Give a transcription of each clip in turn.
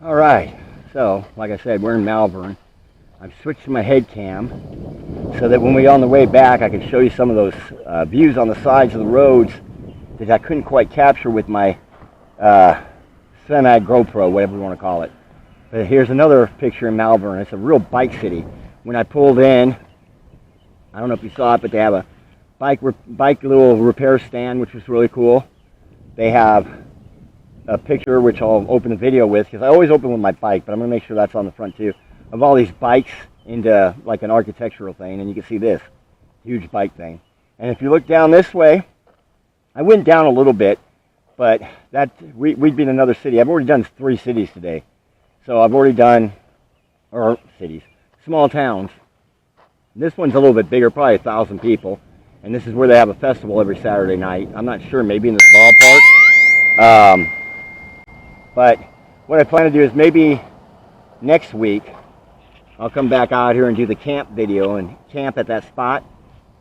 Alright, so like I said, we're in Malvern. I've switched to my head cam so that when we're on the way back I can show you some of those views on the sides of the roads that I couldn't quite capture with my semi GoPro, whatever you want to call it. But here's another picture in Malvern. It's a real bike city. When I pulled in, I don't know if you saw it, but they have a bike little repair stand, which was really cool. They have a picture, which I'll open the video with, because I always open with my bike, but I'm going to make sure that's on the front too, of all these bikes into like an architectural thing, and you can see this huge bike thing. And if you look down this way, I went down a little bit, but we'd be in another city. I've already done 3 cities today. So I've already done, or cities, small towns. This one's a little bit bigger, probably 1,000 people. And this is where they have a festival every Saturday night. I'm not sure, maybe in this ballpark. But what I plan to do is maybe next week, I'll come back out here and do the camp video and camp at that spot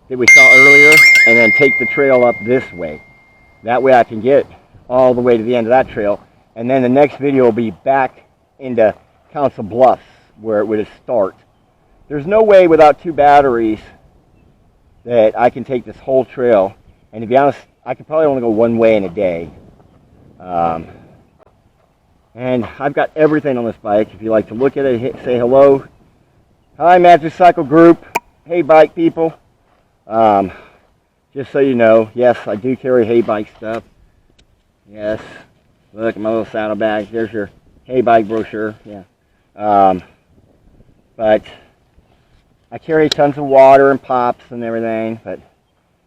that we saw earlier, and then take the trail up this way. That way I can get all the way to the end of that trail. And then the next video will be back into Council Bluffs, where it would start. There's no way without 2 batteries that I can take this whole trail. And to be honest, I could probably only go one way in a day. And I've got everything on this bike. If you like to look at it, say hello. Hi, Magic Cycle Group. Hey, bike people. Just so you know, yes, I do carry hay bike stuff. Yes. Look at my little saddlebag. There's your hay bike brochure. Yeah. But I carry tons of water and pops and everything. But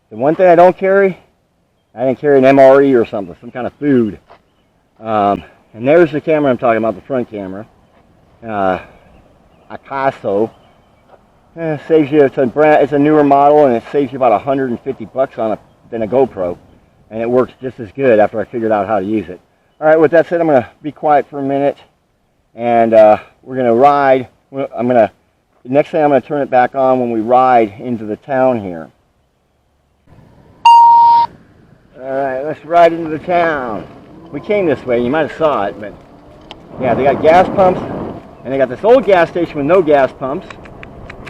the one thing I don't carry, I didn't carry an MRE or something, some kind of food. And there's the camera I'm talking about, the front camera. Akaso. Saves you. It's a newer model, and it saves you about $150 on it than a GoPro, and it works just as good after I figured out how to use it. All right, with that said, I'm gonna be quiet for a minute, and we're gonna ride. Next thing I'm gonna turn it back on when we ride into the town here. All right, let's ride into the town. We came this way, you might have saw it, but yeah, they got gas pumps, and they got this old gas station with no gas pumps,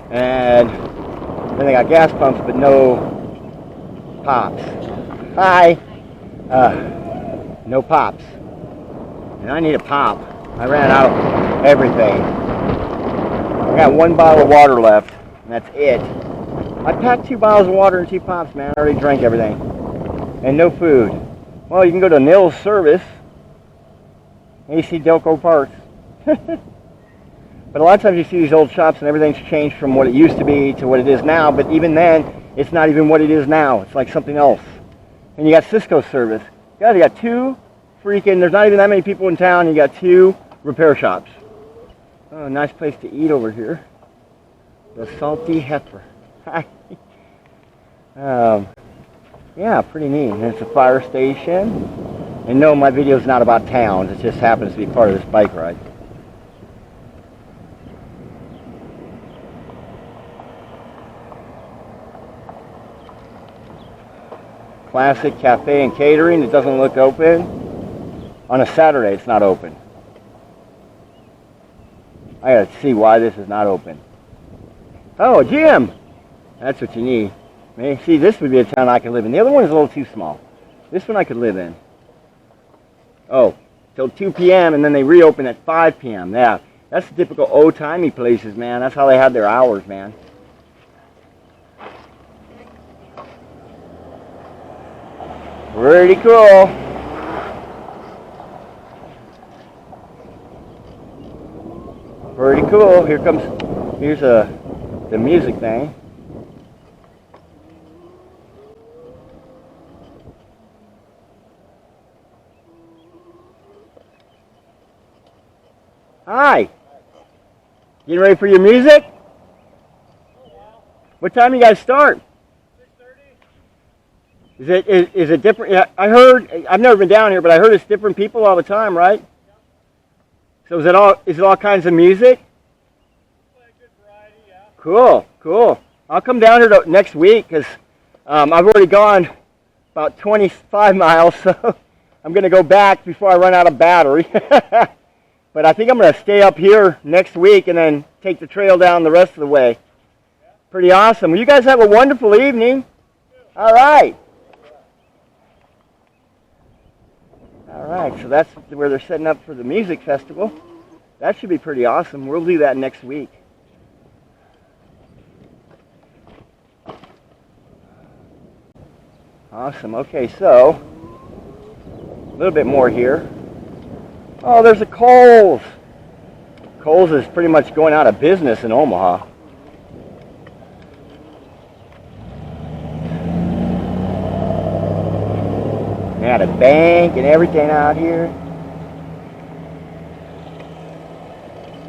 and then they got gas pumps but no pops. Hi. No pops. And I need a pop. I ran out of everything. I got 1 bottle of water left, and that's it. I packed 2 bottles of water and 2 pops, man. I already drank everything. And no food. Well, you can go to Nils Service, AC Delco Parts. But a lot of times you see these old shops and everything's changed from what it used to be to what it is now, but even then, it's not even what it is now. It's like something else. And you got Cisco Service. God, you got 2 freaking, there's not even that many people in town, you got 2 repair shops. Oh, nice place to eat over here. The Salty Heifer. Yeah, pretty neat. And it's a fire station. And no, my video is not about towns. It just happens to be part of this bike ride. Classic Cafe and Catering. It doesn't look open. On a Saturday, it's not open. I gotta see why this is not open. Oh, a gym! That's what you need. Maybe, see, this would be a town I could live in. The other one is a little too small. This one I could live in. Oh, till 2 p.m. and then they reopen at 5 p.m. Yeah, that's the typical old-timey places, man. That's how they have their hours, man. Pretty cool. Pretty cool. Here's the music thing. Hi. Getting ready for your music? What time you guys start? 6:30. Is it different? Yeah, I heard, I've never been down here, but I heard it's different people all the time, right? So is it all kinds of music? Play a good variety, yeah. Cool. I'll come down here next week because I've already gone about 25 miles, so I'm going to go back before I run out of battery. But I think I'm going to stay up here next week and then take the trail down the rest of the way. Pretty awesome. Well, you guys have a wonderful evening. All right. All right, so that's where they're setting up for the music festival. That should be pretty awesome. We'll do that next week. Awesome. Okay, so a little bit more here. Oh, there's a Kohl's. Kohl's is pretty much going out of business in Omaha. They had a bank and everything out here.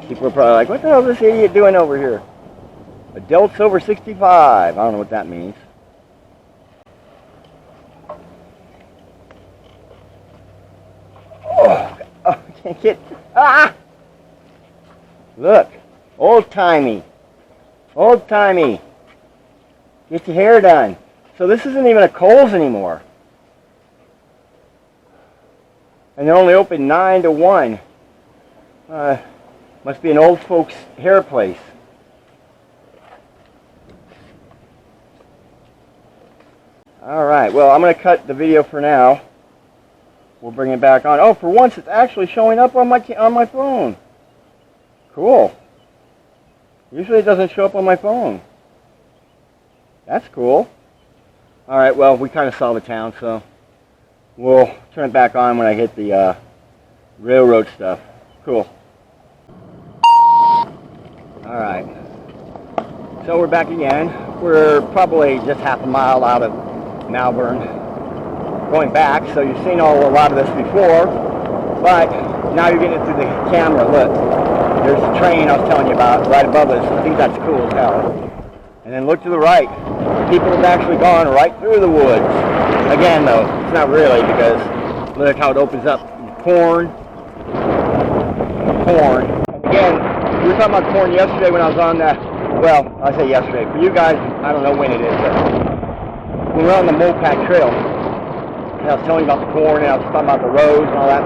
People are probably like, what the hell is this idiot doing over here? Adults over 65. I don't know what that means. Oh, I can't get... Ah! Look. Old-timey. Old-timey. Get your hair done. So this isn't even a Kohl's anymore. And they're only open 9 to 1. Must be an old folks hair place. Alright, well, I'm going to cut the video for now. We'll bring it back on. Oh, for once it's actually showing up on my phone. Cool. Usually it doesn't show up on my phone. That's cool. Alright, well, we kind of saw the town, so we'll turn it back on when I hit the railroad stuff. Cool. Alright. So we're back again. We're probably just half a mile out of Malvern going back, so you've seen a lot of this before, but now you're getting it through the camera. Look, there's the train I was telling you about right above us. I think that's cool as hell. And then look to the right. People have actually gone right through the woods. Again, though, it's not really, because look how it opens up. Corn. Corn. Again, we were talking about corn yesterday when I was on that. Well, I say yesterday. For you guys, I don't know when it is, but when we were on the Mopac Trail, and I was telling you about the corn, and I was talking about the roads and all that.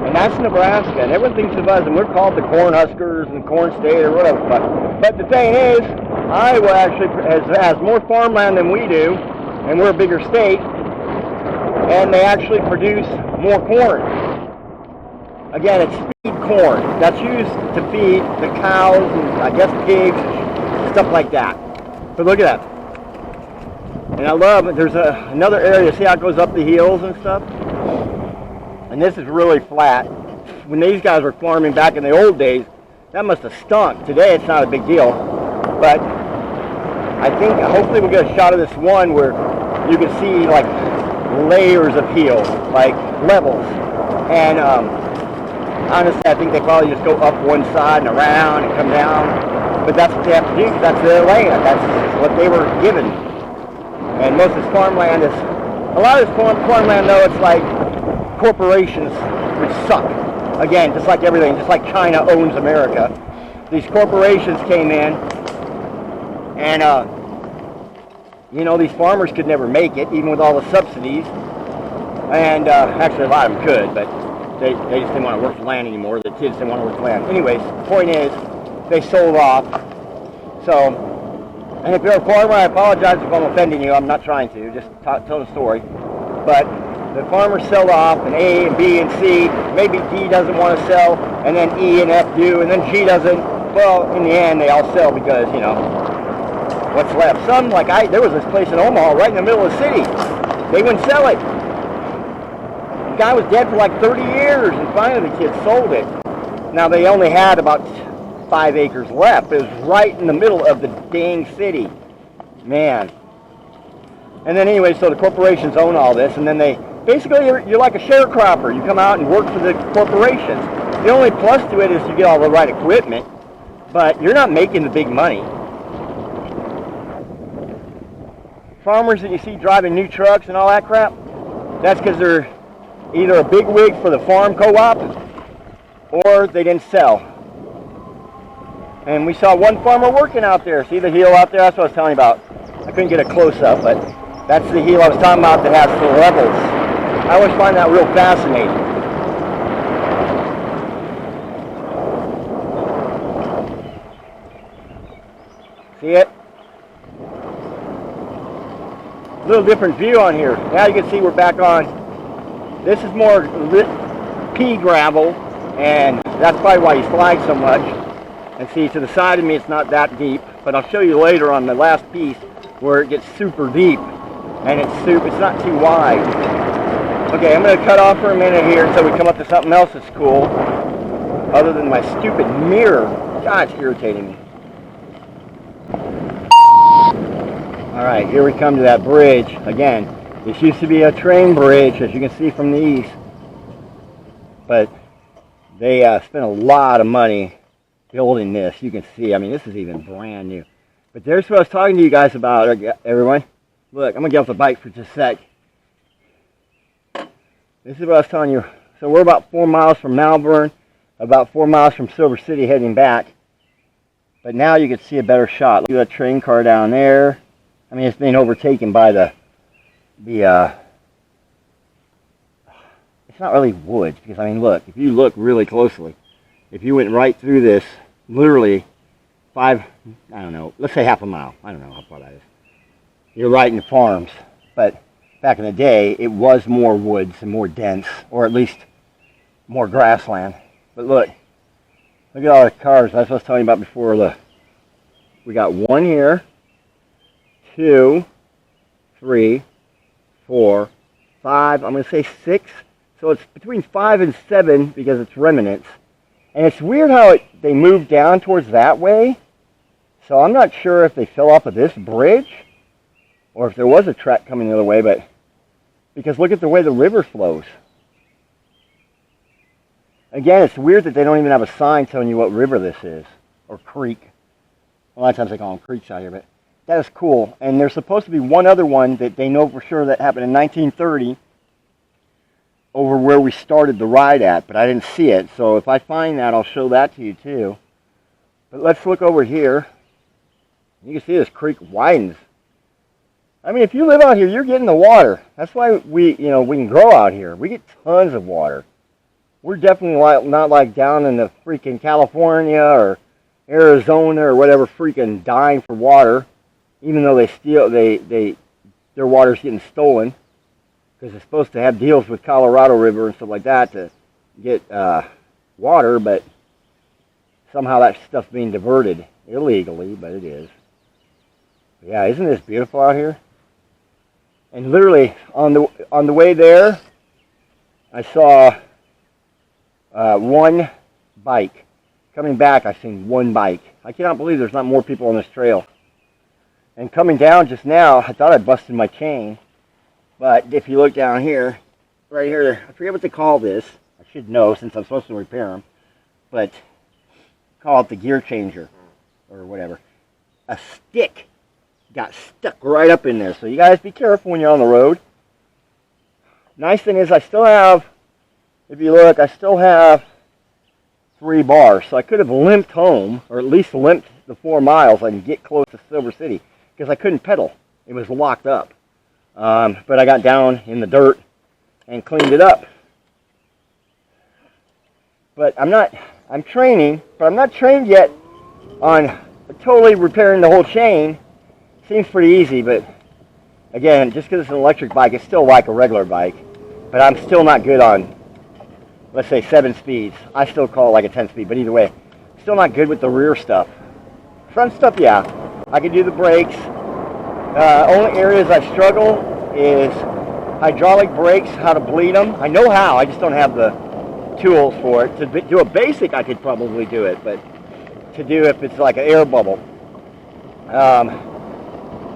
And that's Nebraska, and everyone thinks of us, and we're called the Corn Huskers and Corn State or whatever. But the thing is, Iowa actually has more farmland than we do, and we're a bigger state, and they actually produce more corn. Again, it's feed corn. That's used to feed the cows and I guess pigs, stuff like that. But look at that. And I love it. There's another area. See how it goes up the hills and stuff? And this is really flat. When these guys were farming back in the old days, that must have stunk. Today it's not a big deal. But I think hopefully we'll get a shot of this one where you can see like layers of hills, like levels. And honestly, I think they probably just go up one side and around and come down. But that's what they have to do because that's their land. That's what they were given. And most of this farmland is, a lot of this farmland though, it's like corporations which suck. Again, just like everything, just like China owns America. These corporations came in and, you know, these farmers could never make it, even with all the subsidies. And actually a lot of them could, but they just didn't want to work the land anymore. The kids didn't want to work the land. Anyways, the point is, they sold off. So, and if you're a farmer, I apologize if I'm offending you. I'm not trying to, just tell the story. But the farmers sell off, and A and B and C, maybe D doesn't want to sell, and then E and F do, and then G doesn't. Well, in the end, they all sell because, you know, what's left. Some, like there was this place in Omaha right in the middle of the city. They wouldn't sell it. The guy was dead for like 30 years, and finally the kids sold it. Now, they only had about 5 acres left. It was right in the middle of the dang city. Man. And then anyway, so the corporations own all this, and then they, basically you're like a sharecropper. You come out and work for the corporations. The only plus to it is you get all the right equipment, but you're not making the big money. Farmers that you see driving new trucks and all that crap, that's because they're either a big wig for the farm co-op or they didn't sell. And we saw one farmer working out there. See the heel out there? That's what I was telling you about. I couldn't get a close-up, but that's the heel I was talking about that has the levels. I always find that real fascinating. little different view on here. Now you can see we're back on. This is more pea gravel, and that's probably why you slide so much. And see, to the side of me, it's not that deep, but I'll show you later on the last piece where it gets super deep, and it's not too wide. Okay, I'm going to cut off for a minute here until we come up to something else that's cool, other than my stupid mirror. God, it's irritating me. Alright, here we come to that bridge. Again, this used to be a train bridge, as you can see from these, but they spent a lot of money building this. You can see, I mean, this is even brand new. But there's what I was talking to you guys about, everyone. Look, I'm going to get off the bike for just a sec. This is what I was telling you. So we're about 4 miles from Malvern, about 4 miles from Silver City heading back. But now you can see a better shot. Look at that train car down there. I mean, it's being overtaken by it's not really woods, because I mean, look, if you look really closely, if you went right through this, literally I don't know, let's say half a mile. I don't know how far that is. You're right in the farms. But back in the day, it was more woods and more dense, or at least more grassland. But look at all the cars. That's what I was telling you about before. Look, we got one here, 2, 3, 4, 5, I'm going to say 6. So it's between 5 and 7 because it's remnants. And it's weird how they moved down towards that way. So I'm not sure if they fell off of this bridge or if there was a track coming the other way, but because look at the way the river flows. Again, it's weird that they don't even have a sign telling you what river this is, or creek. A lot of times they call them creeks out here, but that is cool. And there's supposed to be one other one that they know for sure that happened in 1930 over where we started the ride at, but I didn't see it. So if I find that, I'll show that to you too. But let's look over here. You can see this creek widens. I mean, if you live out here, you're getting the water. That's why we can grow out here. We get tons of water. We're definitely not like down in the freaking California or Arizona or whatever, freaking dying for water, even though their water's getting stolen because they're supposed to have deals with Colorado River and stuff like that to get water, but somehow that stuff's being diverted illegally, but it is. But yeah, isn't this beautiful out here? And literally on the way there, I saw one bike. Coming back, I've seen one bike. I cannot believe there's not more people on this trail. And coming down just now, I thought I busted my chain. But if you look down here, right here, I forget what they call this. I should know since I'm supposed to repair them. But call it the gear changer or whatever. A stick got stuck right up in there. So you guys be careful when you're on the road. Nice thing is I still have, if you look, I still have 3 bars. So I could have limped home, or at least limped the 4 miles and get close to Silver City because I couldn't pedal. It was locked up. But I got down in the dirt and cleaned it up. But I'm training, but I'm not trained yet on totally repairing the whole chain. Seems pretty easy, but again, just because it's an electric bike, it's still like a regular bike. But I'm still not good on, let's say, 7 speeds. I still call it like a 10 speed, but either way, still not good with the rear stuff. Front stuff, yeah. I can do the brakes. Only areas I struggle is hydraulic brakes, how to bleed them. I know how, I just don't have the tools for it. To do a basic, I could probably do it, but to do if it's like an air bubble.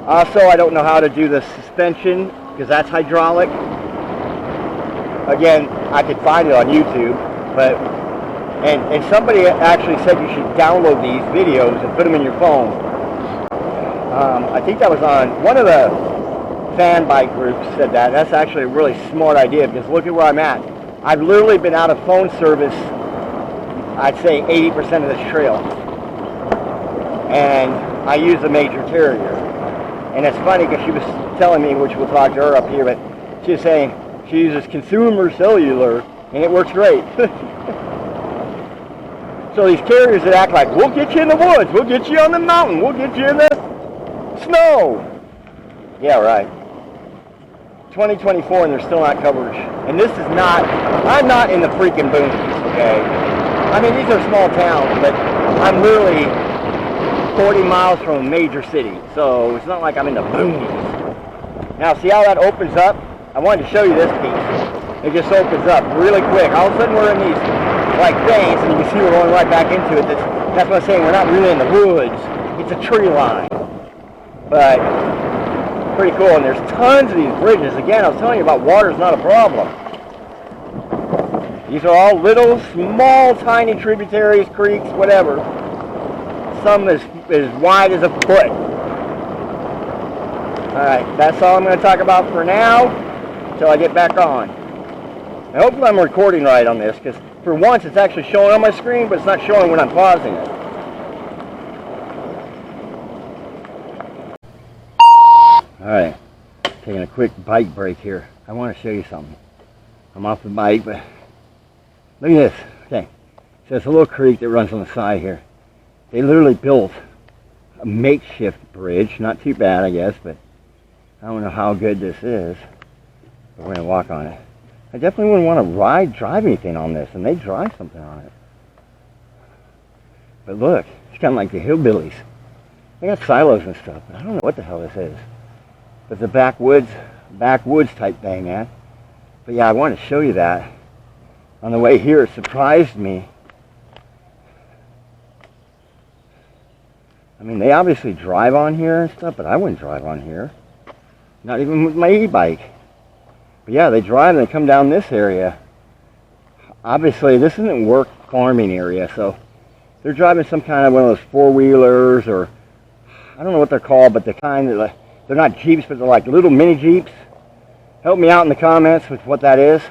Also, I don't know how to do the suspension because that's hydraulic. Again, I could find it on YouTube, but and somebody actually said you should download these videos and put them in your phone. I think that was on one of the fan bike groups said that. That's actually a really smart idea because look at where I'm at. I've literally been out of phone service, I'd say 80% of this trail. And I use a major carrier. And it's funny because she was telling me, which we'll talk to her up here, but she was saying she uses consumer cellular and it works great. So these carriers that act like, we'll get you in the woods, we'll get you on the mountain, we'll get you in the snow. Yeah, right. 2024 and there's still not coverage. And this is not, I'm not in the freaking boonies, okay? I mean, these are small towns, but I'm literally 40 miles from a major city. So it's not like I'm in the boonies. Now, see how that opens up? I wanted to show you this piece. It just opens up really quick. All of a sudden we're in these like veins, and you can see we're going right back into it. That's what I'm saying. We're not really in the woods. It's a tree line. But pretty cool. And there's tons of these bridges. Again, I was telling you about water's not a problem. These are all little, small, tiny tributaries, creeks, whatever. Some as wide as a foot. Alright, that's all I'm going to talk about for now until I get back on. And hopefully I'm recording right on this, because for once it's actually showing on my screen, but it's not showing when I'm pausing it. Alright, taking a quick bike break here. I want to show you something. I'm off the bike, but look at this. Okay, so it's a little creek that runs on the side here. They literally built a makeshift bridge. Not too bad, I guess, but I don't know how good this is. But we're going to walk on it. I definitely wouldn't want to drive anything on this, and they drive something on it. But look, it's kind of like the hillbillies. They got silos and stuff, but I don't know what the hell this is. But the backwoods type thing, man. But yeah, I wanted to show you that. On the way here, it surprised me. I mean, they obviously drive on here and stuff, but I wouldn't drive on here. Not even with my e-bike. But yeah, they drive and they come down this area. Obviously, this isn't work farming area, so they're driving some kind of one of those four-wheelers, or I don't know what they're called, but the kind that, they're not Jeeps, but they're like little mini Jeeps. Help me out in the comments with what that is.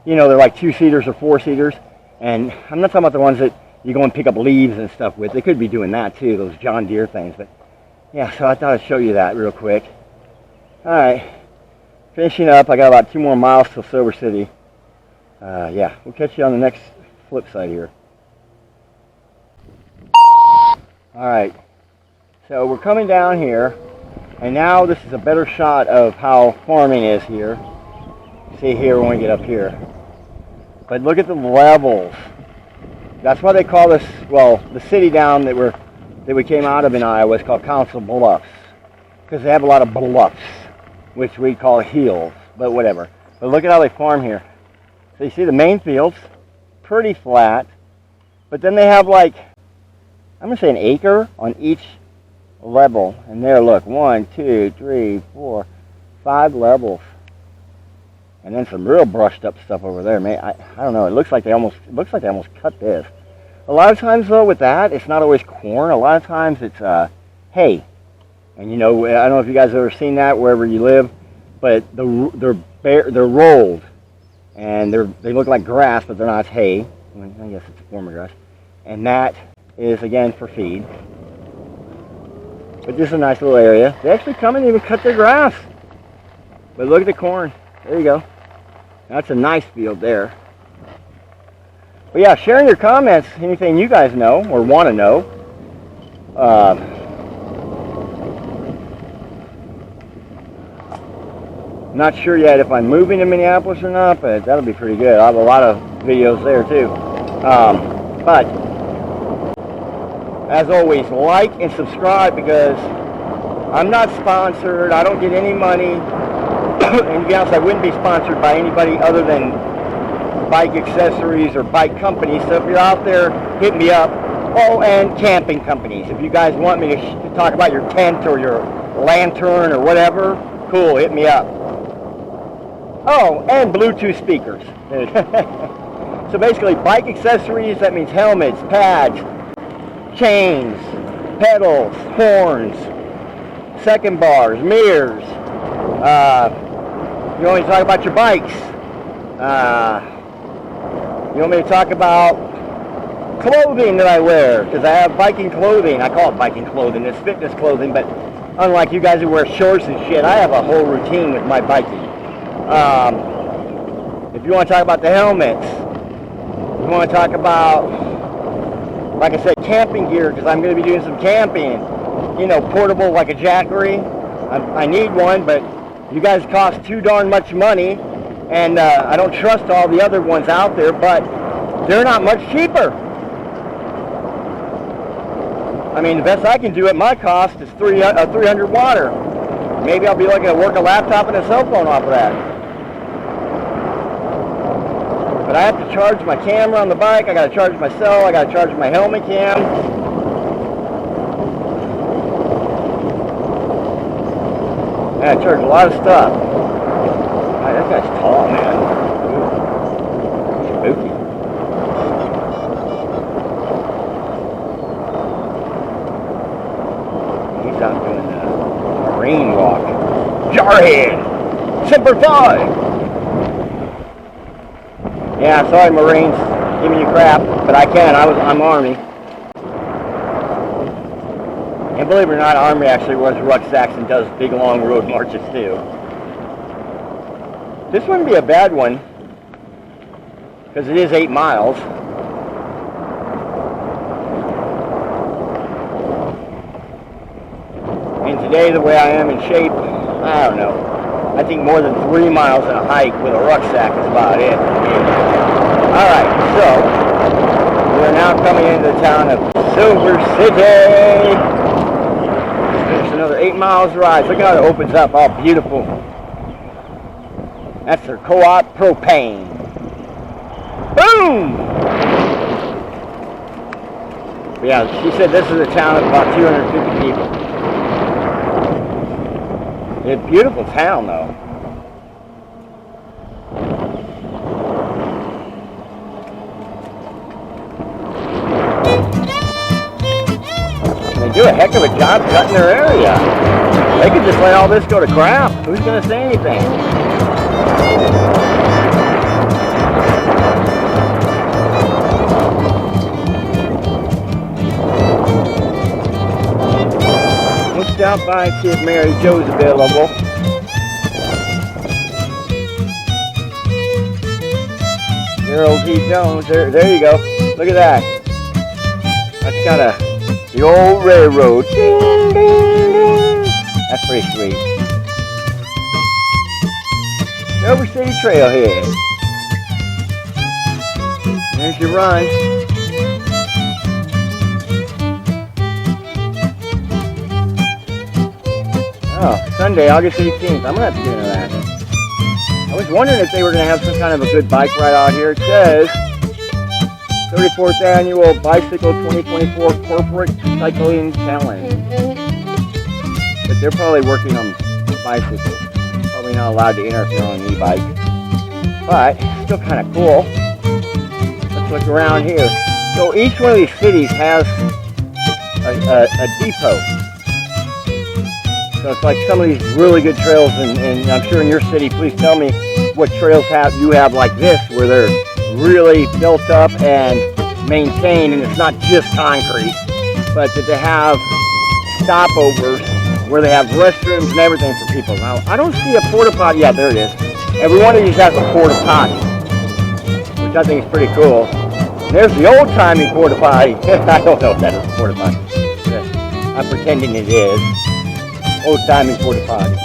You know, they're like 2-seaters or 4-seaters. And I'm not talking about the ones that you go and pick up leaves and stuff with. They could be doing that too, those John Deere things. But yeah, so I thought I'd show you that real quick. Alright, finishing up. I got about 2 more miles till Silver City. Yeah, we'll catch you on the next flip side here. Alright, so we're coming down here, and now this is a better shot of how farming is here. See here when we get up here. But look at the levels. That's why they call this, well, the city down that we came out of in Iowa is called Council Bluffs, because they have a lot of bluffs, which we call hills, but whatever. But look at how they farm here. So you see the main fields, pretty flat, but then they have like, I'm going to say an acre on each level. And there, look, 1, 2, 3, 4, 5 levels. And then some real brushed up stuff over there. Man, I don't know. It looks like they almost cut this. A lot of times though with that, it's not always corn. A lot of times it's hay. And you know, I don't know if you guys have ever seen that wherever you live, but they're rolled, and they look like grass, but they're not hay. I guess it's a form of grass. And that is again for feed. But this is a nice little area. They actually come and even cut their grass. But look at the corn. There you go. That's a nice field there. But yeah, sharing your comments, anything you guys know or want to know. Not sure yet if I'm moving to Minneapolis or not, but that'll be pretty good. I have a lot of videos there too. But as always, like and subscribe, because I'm not sponsored. I don't get any money. And to be honest, I wouldn't be sponsored by anybody other than bike accessories or bike companies. So if you're out there, hit me up. Oh, and camping companies. If you guys want me to talk about your tent or your lantern or whatever, cool, hit me up. Oh, and Bluetooth speakers. So basically, bike accessories, that means helmets, pads, chains, pedals, horns, second bars, mirrors. You want me to talk about your bikes? You want me to talk about clothing that I wear? Because I have biking clothing. I call it biking clothing. It's fitness clothing, but unlike you guys who wear shorts and shit, I have a whole routine with my biking. If you want to talk about the helmets, you want to talk about, like I said, camping gear, because I'm going to be doing some camping. You know, portable like a Jackery. I need one, but You guys cost too darn much money, and I don't trust all the other ones out there, but they're not much cheaper. I mean, the best I can do at my cost is 300 water. Maybe I'll be looking to work a laptop and a cell phone off of that. But I have to charge my camera on the bike, I gotta charge my cell, I gotta charge my helmet cam. I gotta charge a lot of stuff. Wow, that guy's tall, man. Ooh. Spooky. He's out doing a marine walk. Jarhead! Semper Fi! Yeah, sorry Marines, giving you crap, but I can. I'm Army. And believe it or not, Army actually wears rucksacks and does big long road marches too. This wouldn't be a bad one, because it is 8 miles. And today, the way I am in shape, I don't know. I think more than 3 miles in a hike with a rucksack is about it. Alright, so we're now coming into the town of Silver City. There's another 8 miles ride. Look how it opens up, all beautiful. That's their co-op propane. Boom! But yeah, she said this is a town of about 250 people. It's a beautiful town, though. They do a heck of a job cutting their area. They could just let all this go to crap. Who's going to say anything? We'll stop by and see if Mary Jo's available. Gerald D. Jones, there you go. Look at that. That's got the old railroad. Ding, ding, ding. That's pretty sweet. Silver City Trailhead. There's your run. Oh, Sunday, August 18th. I'm going to have to get into that. I was wondering if they were going to have some kind of a good bike ride out here. It says 34th Annual Bicycle 2024 Corporate Cycling Challenge. But they're probably working on bicycles. Probably not allowed to enter if you're on an e-bike. But, still kind of cool. Let's look around here. So each one of these cities has a depot. So it's like some of these really good trails, and I'm sure in your city, please tell me what trails you have like this, where they're really built up and maintained, and it's not just concrete, but that they have stopovers where they have restrooms and everything for people. Now, I don't see a porta potty. Yeah, there it is. Every one of these has a porta potty, which I think is pretty cool. And there's the old-timey porta potty. I don't know if that is a porta potty. I'm pretending it is. Old-timey porta potty.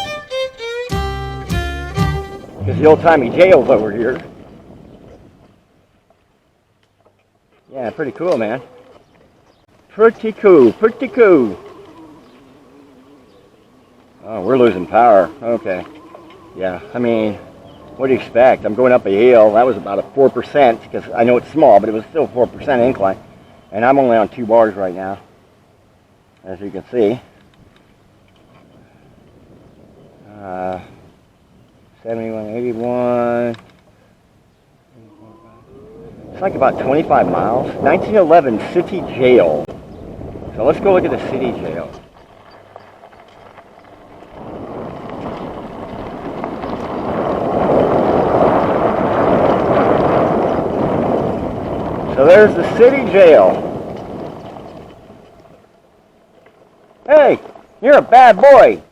Because the old-timey jail's over here. Yeah, pretty cool, man. Pretty cool, pretty cool. Oh, we're losing power. Okay. Yeah, I mean, what do you expect? I'm going up a hill. That was about a 4%, because I know it's small, but it was still 4% incline. And I'm only on 2 bars right now, as you can see. 71, 81. It's like about 25 miles. 1911 City Jail. So let's go look at the city jail. So there's the city jail. Hey, you're a bad boy.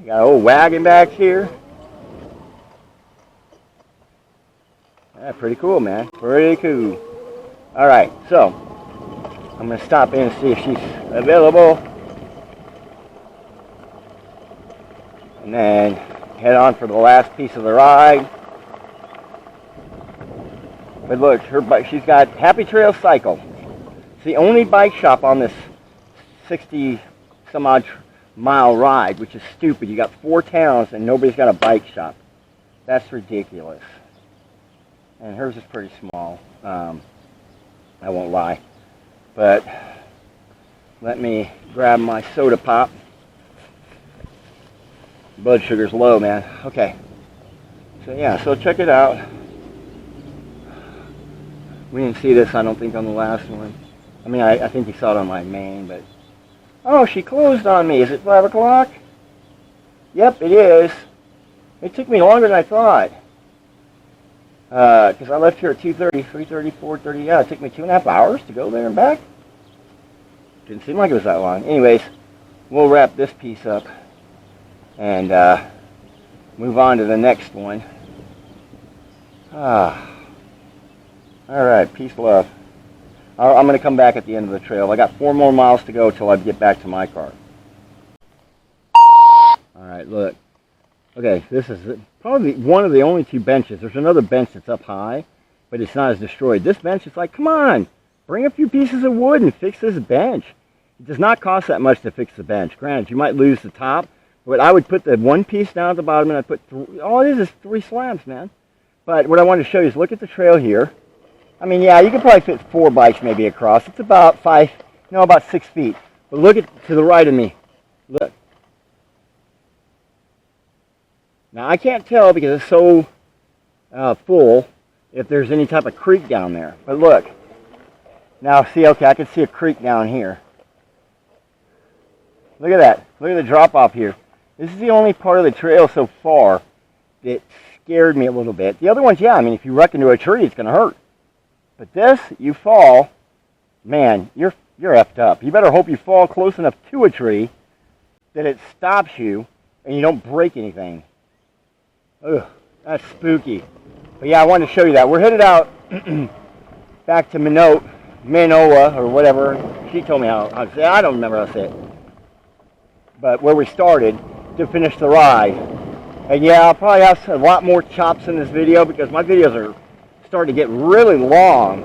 Got an old wagon back here. Yeah, pretty cool, man. Pretty cool. Alright, so I'm going to stop in and see if she's available. and then head on for the last piece of the ride. But look, her bike, she's got Happy Trail Cycle. It's the only bike shop on this 60 some odd mile ride, which is stupid. You got 4 towns and nobody's got a bike shop. That's ridiculous. And hers is pretty small. I won't lie. But let me grab my soda pop. Blood sugar's low, man. Okay. So yeah, so check it out. We didn't see this, I don't think, on the last one. I mean, I think you saw it on my main, but... Oh, she closed on me. Is it 5 o'clock? Yep, it is. It took me longer than I thought. Because I left here at 2:30, 3:30, 4:30. Yeah, it took me 2.5 hours to go there and back. Didn't seem like it was that long. Anyways, we'll wrap this piece up and move on to the next one. Alright, peace, love. I'm going to come back at the end of the trail. I got 4 more miles to go till I get back to my car. Alright, look. Okay, this is probably one of the only 2 benches. There's another bench that's up high, but it's not as destroyed. This bench is like, come on, bring a few pieces of wood and fix this bench. It does not cost that much to fix the bench. Granted, you might lose the top, but I would put the one piece down at the bottom and I'd put, all it is 3 slabs, man. But what I wanted to show you is look at the trail here. I mean, yeah, you could probably fit 4 bikes maybe across. It's about about 6 feet. But look to the right of me. Look. Now, I can't tell because it's so full if there's any type of creek down there. But look. Now, see, okay, I can see a creek down here. Look at that. Look at the drop off here. This is the only part of the trail so far that scared me a little bit. The other ones, yeah, I mean, if you wreck into a tree, it's going to hurt. But this, you fall, man, you're effed up. You better hope you fall close enough to a tree that it stops you and you don't break anything. Ugh, that's spooky. But yeah, I wanted to show you that. We're headed out back to Manoa, or whatever. She told me how to say it. I don't remember how to say it. But where we started to finish the ride. And yeah, I'll probably have a lot more chops in this video because my videos are starting to get really long.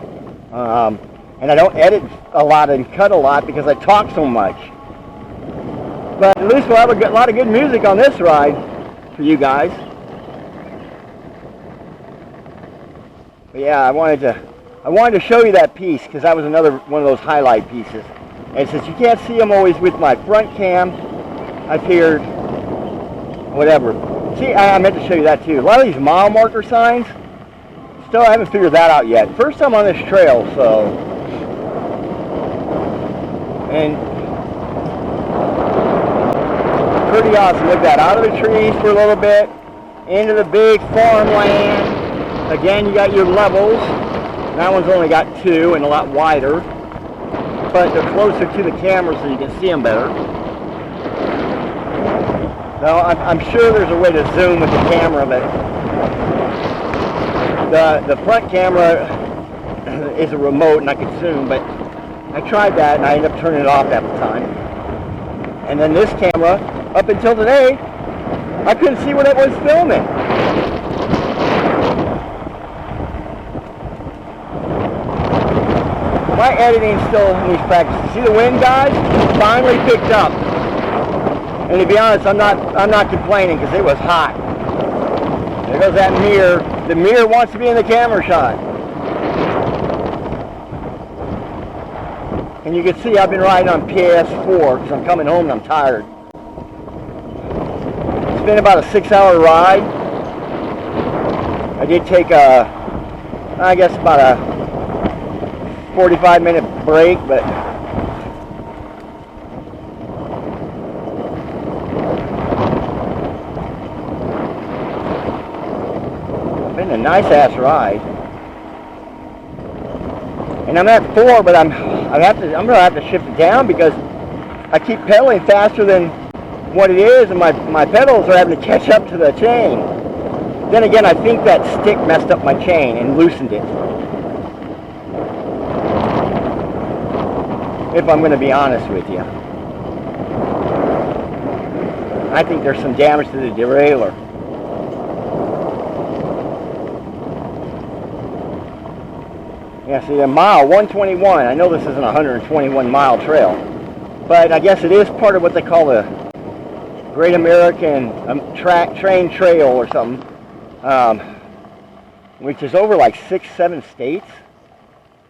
And I don't edit a lot and cut a lot because I talk so much. But at least we'll have a lot of good music on this ride for you guys. But yeah, I wanted to show you that piece because that was another one of those highlight pieces. And since you can't see them always with my front cam, I figured whatever. See, I meant to show you that too. A lot of these mile marker signs, still I haven't figured that out yet. First time on this trail, so. And pretty awesome. Look at that. Out of the trees for a little bit, into the big farmland. Again, you got your levels. That one's only got 2 and a lot wider. But they're closer to the camera so you can see them better. Now, I'm sure there's a way to zoom with the camera, but the front camera is a remote and I could zoom, but I tried that and I ended up turning it off half the time. And then this camera, up until today, I couldn't see what it was filming. My editing still needs practice. See the wind, guys? It finally picked up. And to be honest, I'm not complaining because it was hot. There goes that mirror. The mirror wants to be in the camera shot. And you can see I've been riding on PS4 because I'm coming home and I'm tired. It's been about a 6-hour ride. I did take I guess about a 45-minute break, but it's been a nice-ass ride. And I'm at 4, but I'm gonna have to shift it down because I keep pedaling faster than what it is, and my pedals are having to catch up to the chain. Then again, I think that stick messed up my chain and loosened it. If I'm going to be honest with you. I think there's some damage to the derailleur. Yeah, see, a mile, 121. I know this isn't a 121 mile trail, but I guess it is part of what they call the Great American Train Trail or something, which is over like 6-7 states.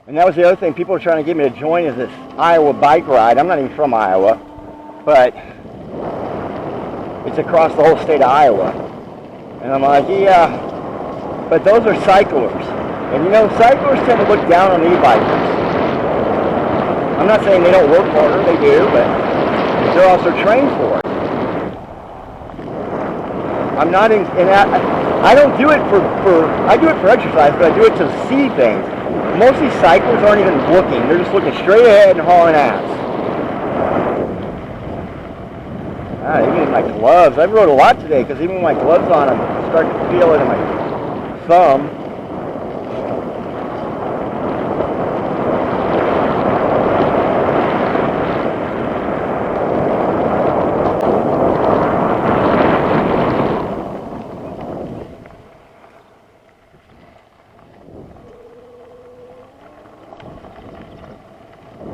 And that was the other thing people were trying to get me to join, is this Iowa bike ride. I'm not even from Iowa, but it's across the whole state of Iowa. And I'm like, yeah, but those are cyclers. And you know, cyclers tend to look down on e-bikers. I'm not saying they don't work harder, they do, but they're also trained for it. I'm not in that. I don't do it I do it for exercise, but I do it to see things. Most of these cyclists aren't even looking. They're just looking straight ahead and hauling ass. Even in my gloves. I rode a lot today because even with my gloves on, I'm starting to feel it in my thumb.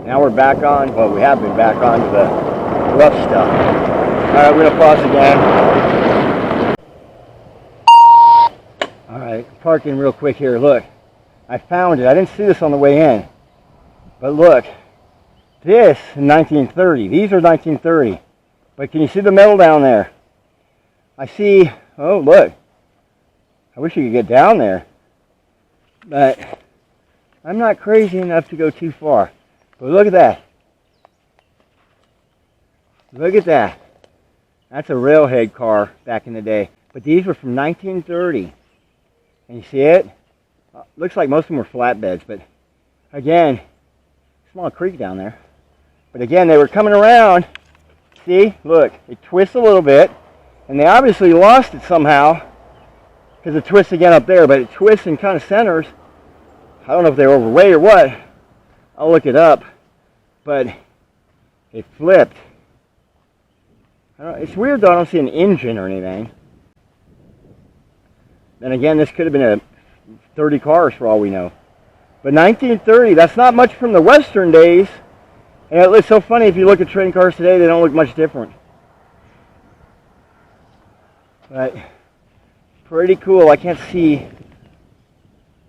Now we're back on, well, we have been back on to the rough stuff. Alright, we're going to pause again. Alright, parking real quick here. Look, I found it. I didn't see this on the way in. But look, this in 1930. These are 1930. But can you see the metal down there? I see, oh look. I wish you could get down there. But I'm not crazy enough to go too far. But look at that. Look at that. That's a railhead car back in the day. But these were from 1930. And you see it? Looks like most of them were flatbeds. But again, small creek down there. But again, they were coming around. See? Look. It twists a little bit. And they obviously lost it somehow. Because it twists again up there. But it twists and kind of centers. I don't know if they were overweight or what. I'll look it up, but it flipped. It's weird though, I don't see an engine or anything. Then again, this could have been a 30 cars for all we know. But 1930, that's not much from the Western days. And it's so funny, if you look at train cars today, they don't look much different. But pretty cool. I can't see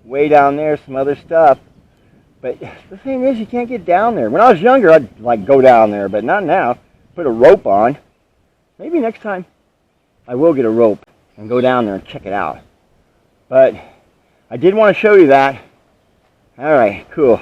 way down there some other stuff. But the thing is, you can't get down there. When I was younger, I'd like go down there, but not now. Put a rope on. Maybe next time I will get a rope and go down there and check it out. But I did want to show you that. All right, cool.